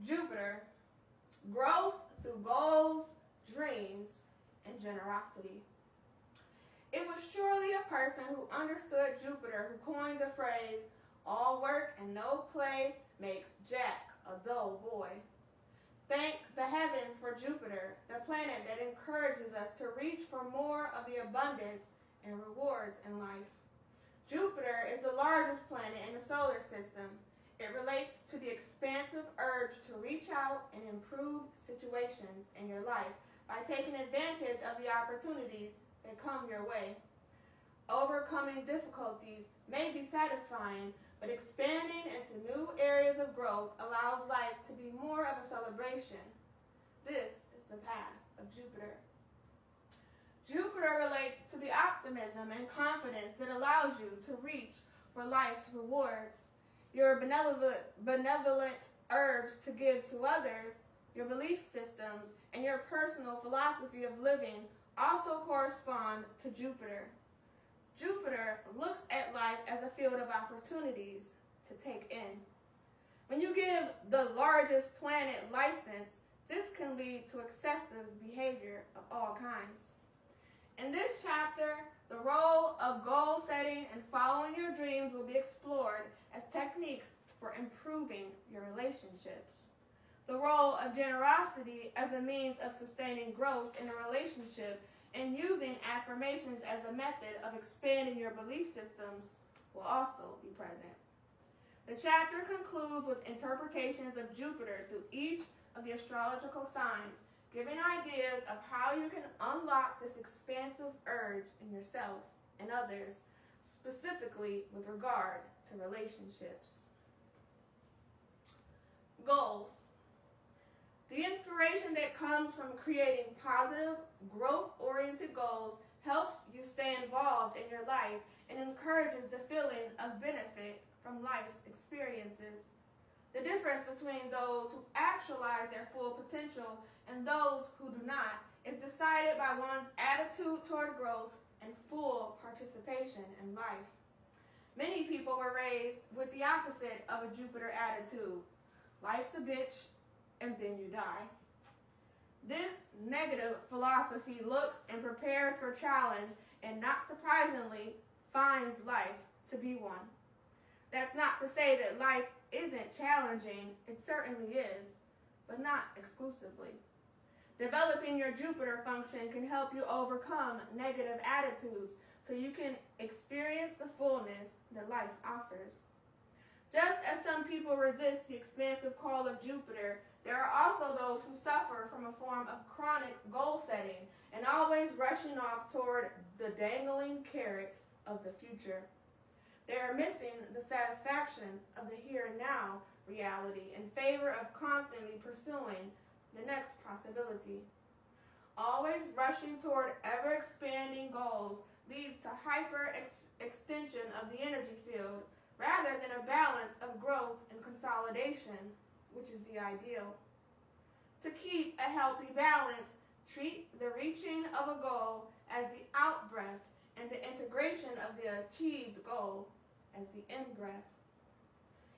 Jupiter, growth through goals, dreams, and generosity. It was surely a person who understood Jupiter who coined the phrase, all work and no play makes Jack a dull boy. Thank the heavens for Jupiter, the planet that encourages us to reach for more of the abundance and rewards in life. Jupiter is the largest planet in the solar system. It relates to the expansive urge to reach out and improve situations in your life by taking advantage of the opportunities that come your way. Overcoming difficulties may be satisfying, but expanding into new areas of growth allows life to be more of a celebration. This is the path of Jupiter. Jupiter relates to the optimism and confidence that allows you to reach for life's rewards. Your benevolent urge to give to others, your belief systems, and your personal philosophy of living also correspond to Jupiter. Jupiter looks at life as a field of opportunities to take in. When you give the largest planet license, this can lead to excessive behavior of all kinds. In this chapter, the role of goal setting and following your dreams will be explored as techniques for improving your relationships. The role of generosity as a means of sustaining growth in a relationship and using affirmations as a method of expanding your belief systems will also be present. The chapter concludes with interpretations of Jupiter through each of the astrological signs, giving ideas of how you can unlock this expansive urge in yourself and others, specifically with regard to relationships. Goals. The inspiration that comes from creating positive, growth-oriented goals helps you stay involved in your life and encourages the feeling of benefit from life's experiences. The difference between those who actualize their full potential and those who do not is decided by one's attitude toward growth and full participation in life. Many people were raised with the opposite of a Jupiter attitude. Life's a bitch, and then you die. This negative philosophy looks and prepares for challenge and, not surprisingly, finds life to be one. That's not to say that life isn't challenging. It certainly is, but not exclusively. Developing your Jupiter function can help you overcome negative attitudes so you can experience the fullness that life offers. Just as some people resist the expansive call of Jupiter, there are also those who suffer from a form of chronic goal setting and always rushing off toward the dangling carrot of the future. They are missing the satisfaction of the here and now reality in favor of constantly pursuing the next possibility. Always rushing toward ever-expanding goals leads to hyper-extension of the energy field rather than a balance of growth and consolidation, which is the ideal. To keep a healthy balance, treat the reaching of a goal as the out-breath and the integration of the achieved goal as the in-breath.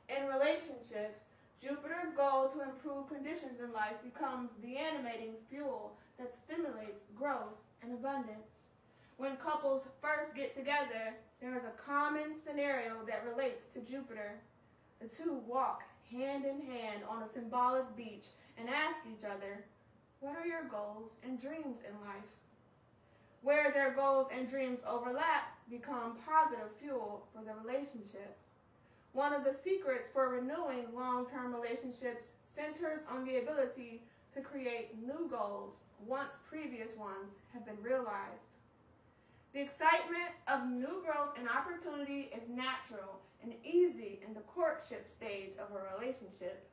In relationships, Jupiter's goal to improve conditions in life becomes the animating fuel that stimulates growth and abundance. When couples first get together, there is a common scenario that relates to Jupiter. The two walk hand in hand on a symbolic beach and ask each other, what are your goals and dreams in life? Where their goals and dreams overlap become positive fuel for the relationship. One of the secrets for renewing long-term relationships centers on the ability to create new goals once previous ones have been realized. The excitement of new growth and opportunity is natural and easy in the courtship stage of a relationship.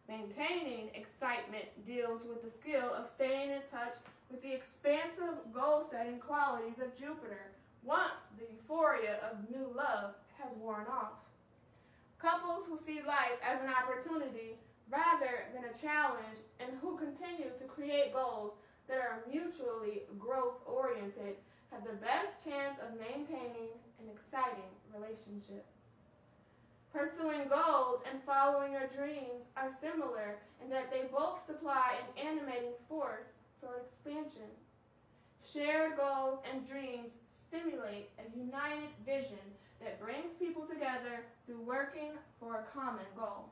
Maintaining excitement deals with the skill of staying in touch with the expansive goal-setting qualities of Jupiter once the euphoria of new love has worn off. Couples who see life as an opportunity rather than a challenge and who continue to create goals that are mutually growth-oriented have the best chance of maintaining an exciting relationship. Pursuing goals and following your dreams are similar in that they both supply an animating force toward expansion. Shared goals and dreams stimulate a united vision that brings people together through working for a common goal.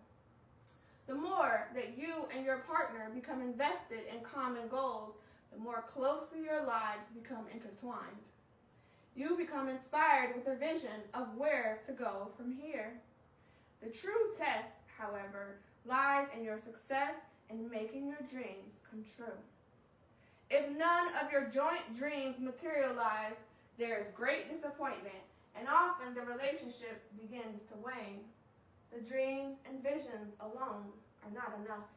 The more that you and your partner become invested in common goals, the more closely your lives become intertwined. You become inspired with a vision of where to go from here. The true test, however, lies in your success in making your dreams come true. If none of your joint dreams materialize, there is great disappointment, and often the relationship begins to wane. The dreams and visions alone are not enough.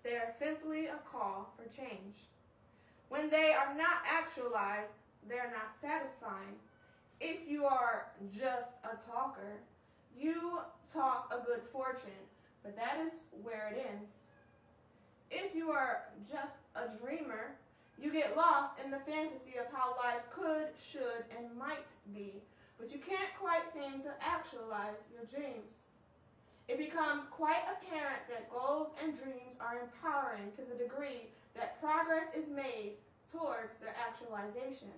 They are simply a call for change. When they are not actualized, they are not satisfying. If you are just a talker, you talk a good fortune, but that is where it ends. If you are just a dreamer, you get lost in the fantasy of how life could, should, and might be, but you can't quite seem to actualize your dreams. It becomes quite apparent that goals and dreams are empowering to the degree that progress is made towards their actualization.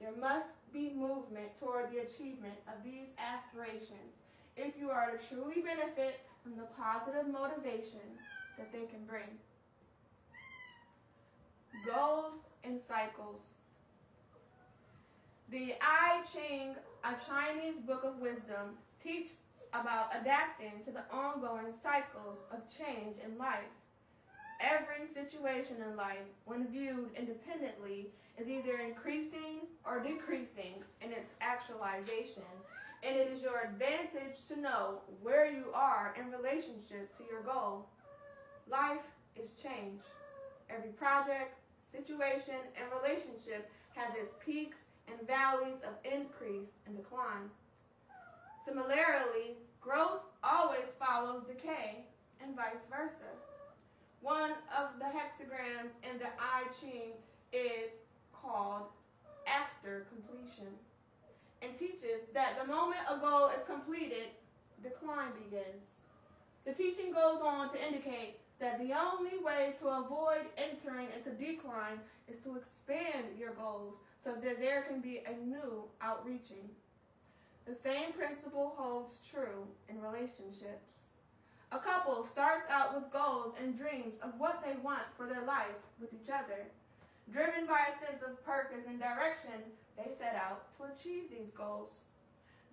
There must be movement toward the achievement of these aspirations if you are to truly benefit from the positive motivation that they can bring. Goals and cycles. The I Ching, a Chinese book of wisdom, teaches about adapting to the ongoing cycles of change in life. Every situation in life, when viewed independently, is either increasing or decreasing in its actualization, and it is your advantage to know where you are in relationship to your goal. Life is change. Every project, situation, and relationship has its peaks and valleys of increase and decline. Similarly, growth always follows decay, and vice versa. One of the hexagrams in the I Ching is called after completion, and teaches that the moment a goal is completed, decline begins. The teaching goes on to indicate that the only way to avoid entering into decline is to expand your goals so that there can be a new outreaching. The same principle holds true in relationships. A couple starts out with goals and dreams of what they want for their life with each other. Driven by a sense of purpose and direction, they set out to achieve these goals.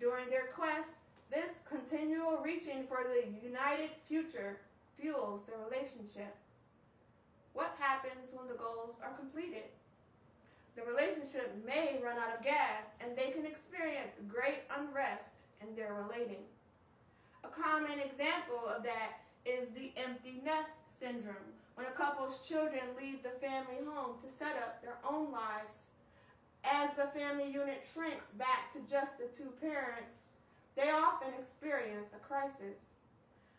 During their quest, this continual reaching for the united future fuels the relationship. What happens when the goals are completed? The relationship may run out of gas, and they can experience great unrest in their relating. A common example of that is the empty nest syndrome, when a couple's children leave the family home to set up their own lives. As the family unit shrinks back to just the two parents, they often experience a crisis.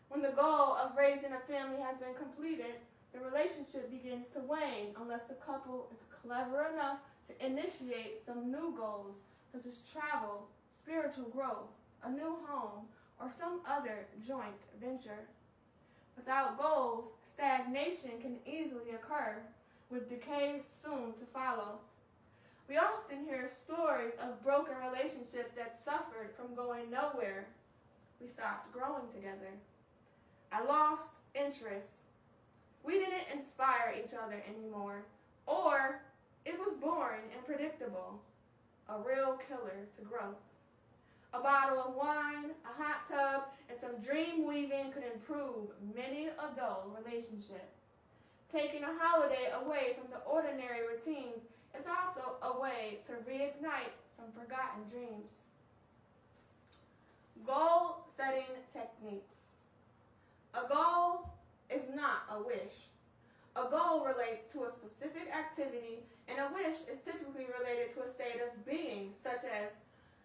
When the goal of raising a family has been completed, the relationship begins to wane unless the couple is clever enough to initiate some new goals, such as travel, spiritual growth, a new home, or some other joint venture. Without goals, stagnation can easily occur, with decay soon to follow. We often hear stories of broken relationships that suffered from going nowhere. We stopped growing together. I lost interest. We didn't inspire each other anymore, or it was boring and predictable, a real killer to growth. A bottle of wine, a hot tub, and some dream weaving could improve many a dull relationship. Taking a holiday away from the ordinary routines is also a way to reignite some forgotten dreams. Goal setting techniques. A goal is not a wish. A goal relates to a specific activity, and a wish is typically related to a state of being, such as,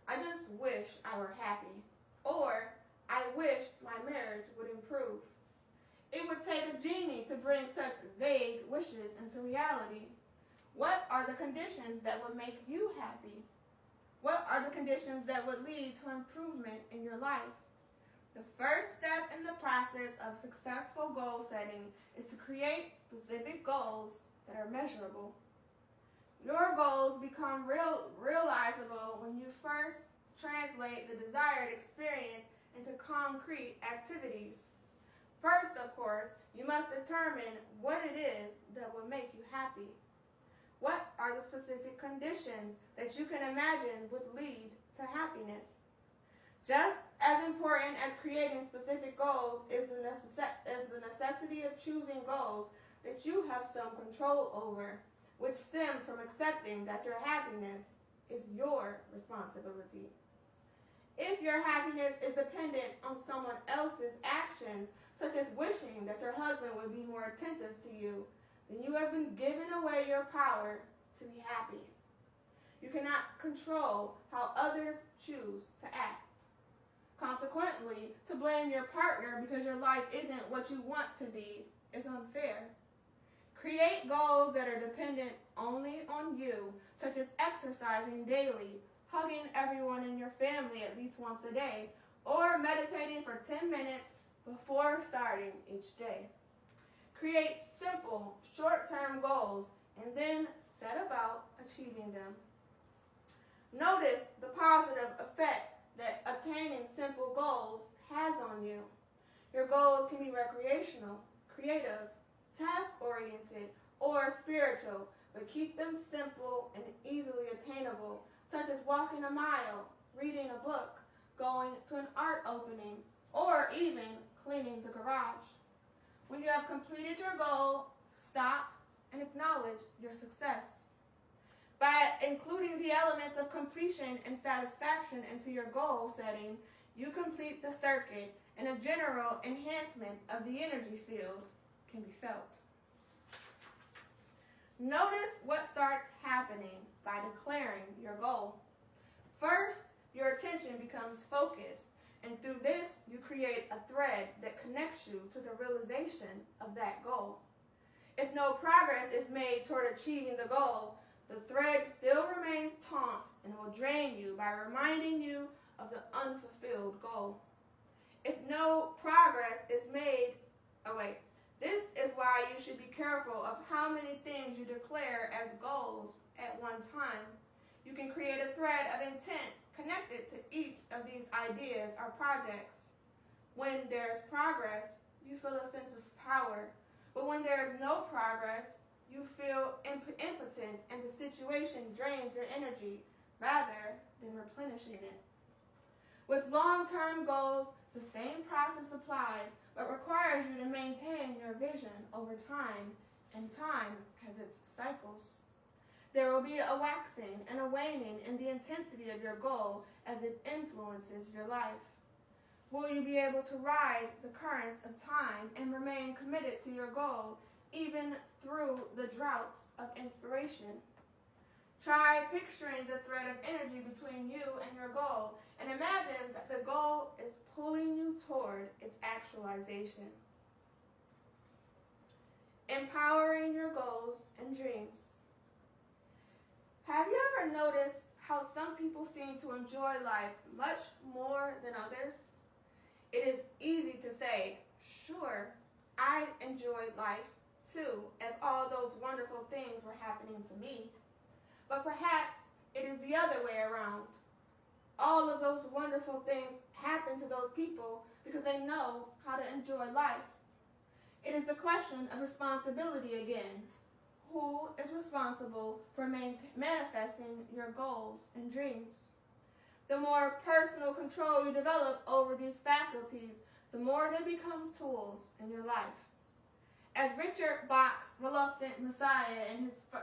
I just wish I were happy, or I wish my marriage would improve. It would take a genie to bring such vague wishes into reality. What are the conditions that would make you happy? What are the conditions that would lead to improvement in your life? The first step in the process of successful goal setting is to create specific goals that are measurable. Your goals become realizable when you first translate the desired experience into concrete activities. First, of course, you must determine what it is that will make you happy. What are the specific conditions that you can imagine would lead to happiness? Just as important as creating specific goals is the necessity of choosing goals that you have some control over, which stem from accepting that your happiness is your responsibility. If your happiness is dependent on someone else's actions, such as wishing that your husband would be more attentive to you, then you have been given away your power to be happy. You cannot control how others choose to act. Consequently, to blame your partner because your life isn't what you want to be is unfair. Create goals that are dependent only on you, such as exercising daily, hugging everyone in your family at least once a day, or meditating for 10 minutes before starting each day. Create simple, short-term goals and then set about achieving them. Notice the positive effect that attaining simple goals has on you. Your goals can be recreational, creative, task-oriented, or spiritual, but keep them simple and easily attainable, such as walking a mile, reading a book, going to an art opening, or even cleaning the garage. When you have completed your goal, stop and acknowledge your success. By including the elements of completion and satisfaction into your goal setting, you complete the circuit and a general enhancement of the energy field can be felt. Notice what starts happening by declaring your goal. First, your attention becomes focused, and through this, you create a thread that connects you to the realization of that goal. If no progress is made toward achieving the goal, the thread still remains taut and will drain you by reminding you of the unfulfilled goal. If no progress is made, this is why you should be careful of how many things you declare as goals at one time. You can create a thread of intent connected to each of these ideas or projects. When there's progress, you feel a sense of power. But when there is no progress, you feel impotent and the situation drains your energy rather than replenishing it. With long-term goals, the same process applies, but requires you to maintain your vision over time, and time has its cycles. There will be a waxing and a waning in the intensity of your goal as it influences your life. Will you be able to ride the currents of time and remain committed to your goal even through the droughts of inspiration? Try picturing the thread of energy between you and your goal and imagine that the goal is pulling you toward its actualization. Empowering your goals and dreams. Have you ever noticed how some people seem to enjoy life much more than others? It is easy to say, sure, I enjoyed life too, if all those wonderful things were happening to me. But perhaps it is the other way around. All of those wonderful things happen to those people because they know how to enjoy life. It is the question of responsibility again. Who is responsible for manifesting your goals and dreams? The more personal control you develop over these faculties, the more they become tools in your life. As Richard Bach's Reluctant Messiah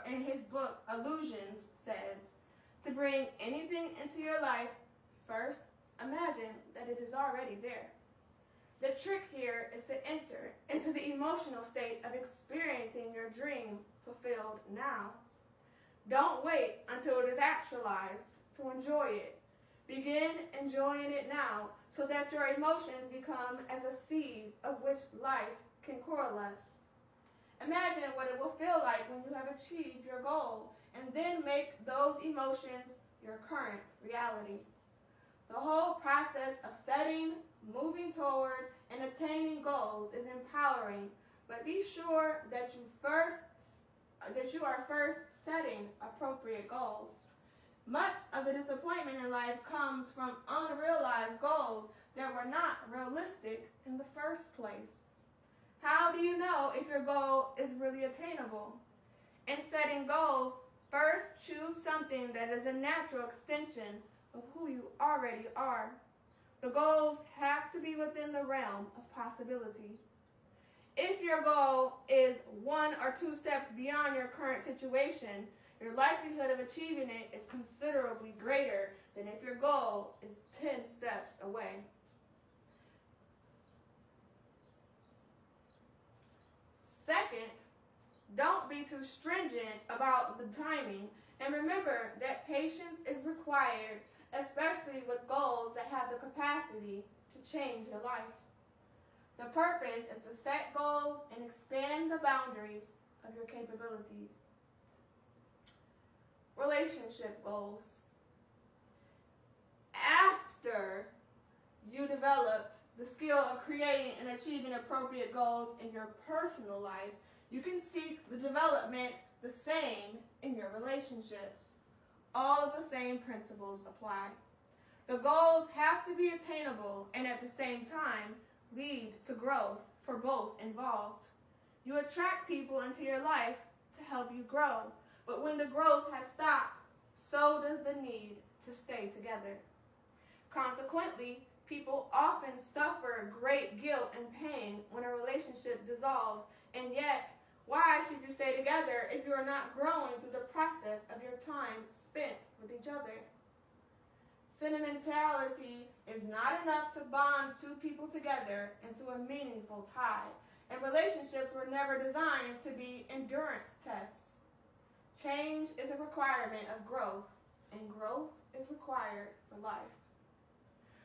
in his book Illusions says, to bring anything into your life, first imagine that it is already there. The trick here is to enter into the emotional state of experiencing your dream fulfilled now. Don't wait until it is actualized to enjoy it. Begin enjoying it now so that your emotions become as a seed of which life can coalesce. Imagine what it will feel like when you have achieved your goal, and then make those emotions your current reality. The whole process of setting, moving toward and attaining goals is empowering, but be sure that you are first setting appropriate goals. Much of the disappointment in life comes from unrealized goals that were not realistic in the first place. How do you know if your goal is really attainable? In setting goals, first choose something that is a natural extension of who you already are. The goals have to be within the realm of possibility. If your goal is 1 or 2 steps beyond your current situation, your likelihood of achieving it is considerably greater than if your goal is 10 steps away. Second, don't be too stringent about the timing, and remember that patience is required, especially with goals that have the capacity to change your life. The purpose is to set goals and expand the boundaries of your capabilities. Relationship goals. After you developed the skill of creating and achieving appropriate goals in your personal life, you can seek the development the same in your relationships. All of the same principles apply. The goals have to be attainable and at the same time lead to growth for both involved. You attract people into your life to help you grow, but when the growth has stopped, so does the need to stay together. Consequently, people often suffer great guilt and pain when a relationship dissolves, and yet, why should you stay together if you are not growing through the process of your time spent with each other? Sentimentality is not enough to bond 2 people together into a meaningful tie, and relationships were never designed to be endurance tests. Change is a requirement of growth, and growth is required for life.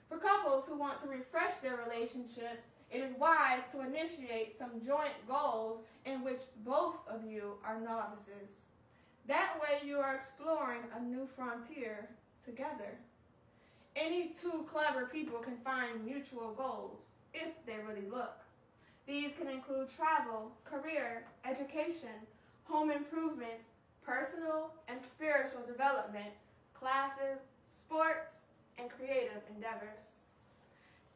For couples who want to refresh their relationship, it is wise to initiate some joint goals in which both of you are novices. That way you are exploring a new frontier together. Any 2 clever people can find mutual goals, if they really look. These can include travel, career, education, home improvements, personal and spiritual development, classes, sports, and creative endeavors.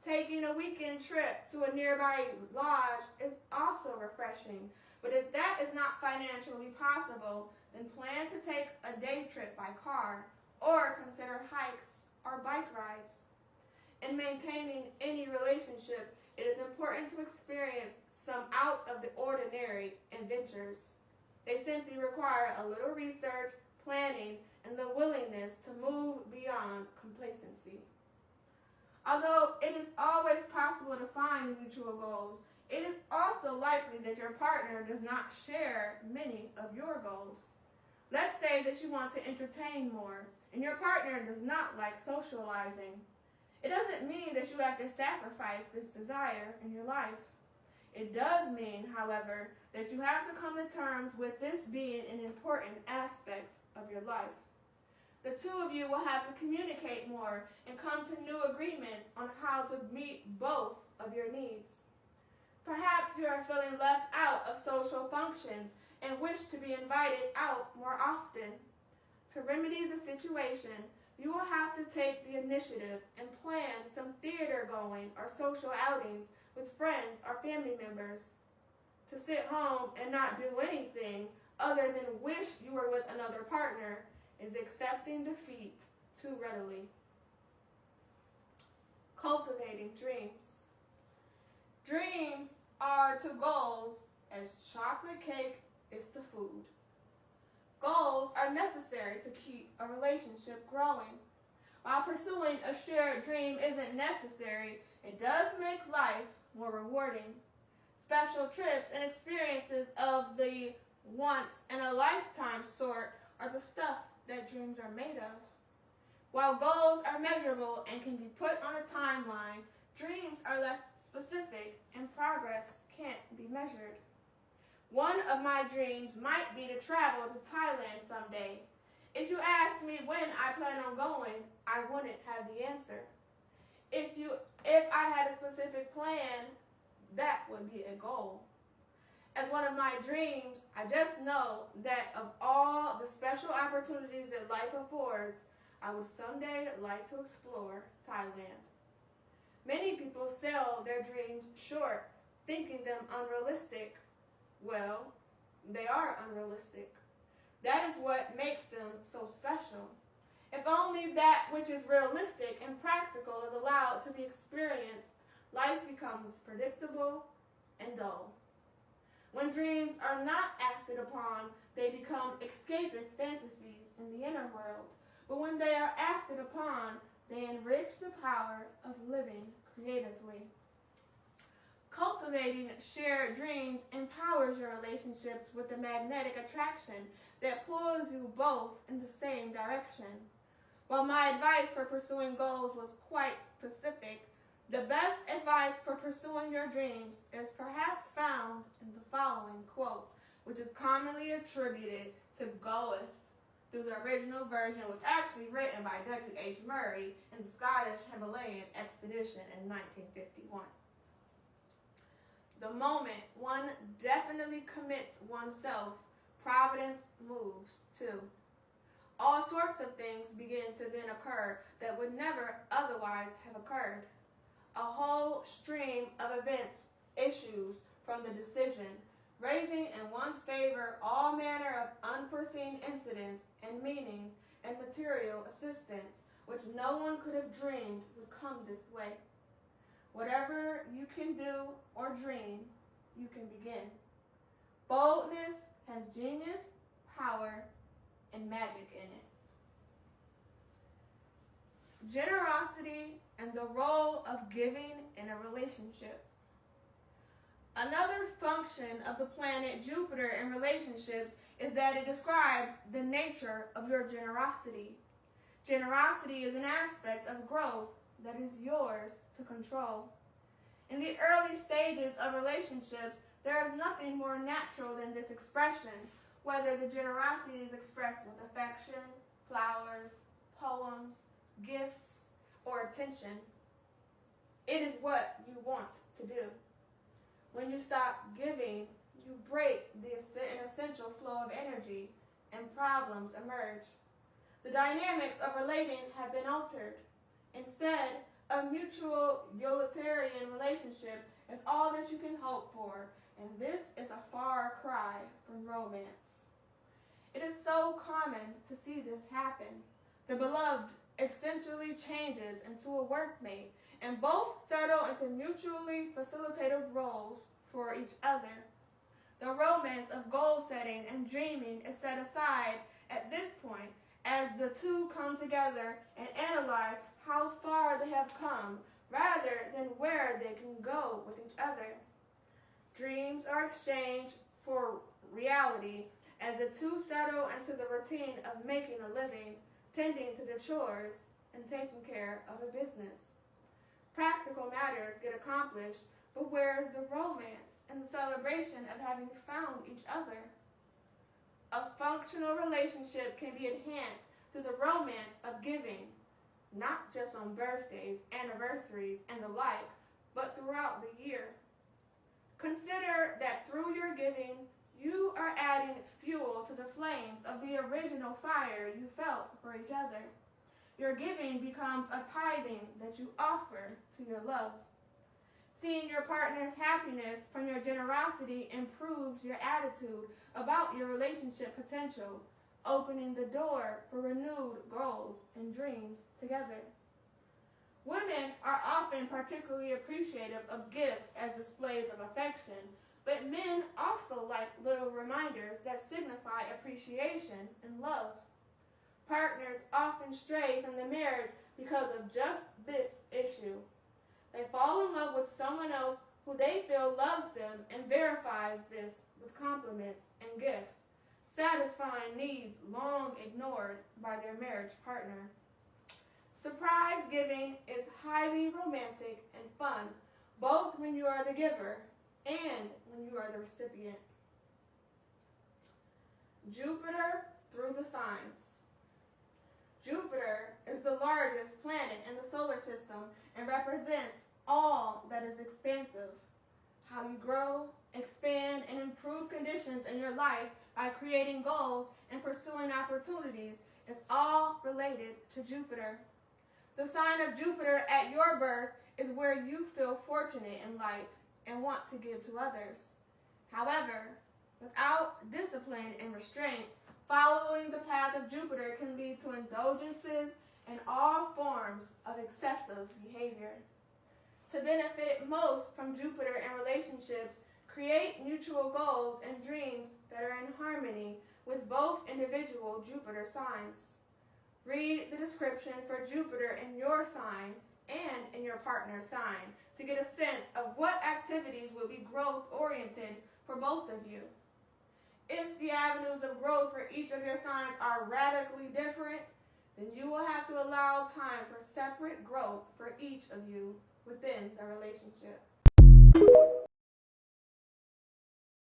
Taking a weekend trip to a nearby lodge is also refreshing, but if that is not financially possible, then plan to take a day trip by car or consider hikes or bike rides. In maintaining any relationship, it is important to experience some out-of-the-ordinary adventures. They simply require a little research, planning, and the willingness to move beyond complacency. Although it is always possible to find mutual goals, it is also likely that your partner does not share many of your goals. Let's say that you want to entertain more, and your partner does not like socializing. It doesn't mean that you have to sacrifice this desire in your life. It does mean, however, that you have to come to terms with this being an important aspect of your life. The 2 of you will have to communicate more and come to new agreements on how to meet both of your needs. Perhaps you are feeling left out of social functions and wish to be invited out more often. To remedy the situation, you will have to take the initiative and plan some theater going or social outings with friends or family members. To sit home and not do anything other than wish you were with another partner is accepting defeat too readily. Cultivating dreams. Dreams are to goals as chocolate cake is to food. Goals are necessary to keep a relationship growing. While pursuing a shared dream isn't necessary, it does make life more rewarding. Special trips and experiences of the once-in-a-lifetime sort are the stuff that dreams are made of. While goals are measurable and can be put on a timeline, dreams are less specific and progress can't be measured. One of my dreams might be to travel to Thailand someday. If you asked me when I plan on going, I wouldn't have the answer. If I had a specific plan, that would be a goal. As one of my dreams, I just know that of all the special opportunities that life affords, I would someday like to explore Thailand. Many people sell their dreams short, thinking them unrealistic. Well, they are unrealistic. That is what makes them so special. If only that which is realistic and practical is allowed to be experienced, life becomes predictable and dull. When dreams are not acted upon, they become escapist fantasies in the inner world. But when they are acted upon, they enrich the power of living creatively. Cultivating shared dreams empowers your relationships with the magnetic attraction that pulls you both in the same direction. While my advice for pursuing goals was quite specific, the best advice for pursuing your dreams is perhaps found in the following quote, which is commonly attributed to Goethe, though the original version was actually written by W.H. Murray in the Scottish Himalayan expedition in 1951. The moment one definitely commits oneself, providence moves too. All sorts of things begin to then occur that would never otherwise have occurred. A whole stream of events issues from the decision, raising in one's favor all manner of unforeseen incidents and meanings and material assistance, which no one could have dreamed would come this way. Whatever you can do or dream, you can begin. Boldness has genius, power, and magic in it. Generosity and the role of giving in a relationship. Another function of the planet Jupiter in relationships is that it describes the nature of your generosity. Generosity is an aspect of growth that is yours to control. In the early stages of relationships, there is nothing more natural than this expression, whether the generosity is expressed with affection, flowers, poems, gifts, or attention. It is what you want to do. When you stop giving, you break an essential flow of energy and problems emerge. The dynamics of relating have been altered. Instead, a mutual utilitarian relationship is all that you can hope for, and this is a far cry from romance. It is so common to see this happen. The beloved essentially changes into a workmate, and both settle into mutually facilitative roles for each other. The romance of goal setting and dreaming is set aside at this point as the two come together and analyze how far they have come rather than where they can go with each other. Dreams are exchanged for reality as the two settle into the routine of making a living, tending to the chores, and taking care of a business. Practical matters get accomplished, but where is the romance and the celebration of having found each other? A functional relationship can be enhanced through the romance of giving, not just on birthdays, anniversaries, and the like, but throughout the year. Consider that through your giving, you are adding fuel to the flames of the original fire you felt for each other. Your giving becomes a tithing that you offer to your love. Seeing your partner's happiness from your generosity improves your attitude about your relationship potential, opening the door for renewed goals and dreams together. Women are often particularly appreciative of gifts as displays of affection, but men also like little reminders that signify appreciation and love. Partners often stray from the marriage because of just this issue. They fall in love with someone else who they feel loves them and verifies this with compliments and gifts, satisfying needs long ignored by their marriage partner. Surprise giving is highly romantic and fun, both when you are the giver and when you are the recipient. Jupiter through the signs. Jupiter is the largest planet in the solar system and represents all that is expansive. How you grow, expand, and improve conditions in your life by creating goals and pursuing opportunities is all related to Jupiter. The sign of Jupiter at your birth is where you feel fortunate in life and want to give to others. However, without discipline and restraint, following the path of Jupiter can lead to indulgences and all forms of excessive behavior. To benefit most from Jupiter in relationships, create mutual goals and dreams that are in harmony with both individual Jupiter signs. Read the description for Jupiter in your sign and in your partner's sign to get a sense of what activities will be growth-oriented for both of you. If the avenues of growth for each of your signs are radically different, then you will have to allow time for separate growth for each of you within the relationship.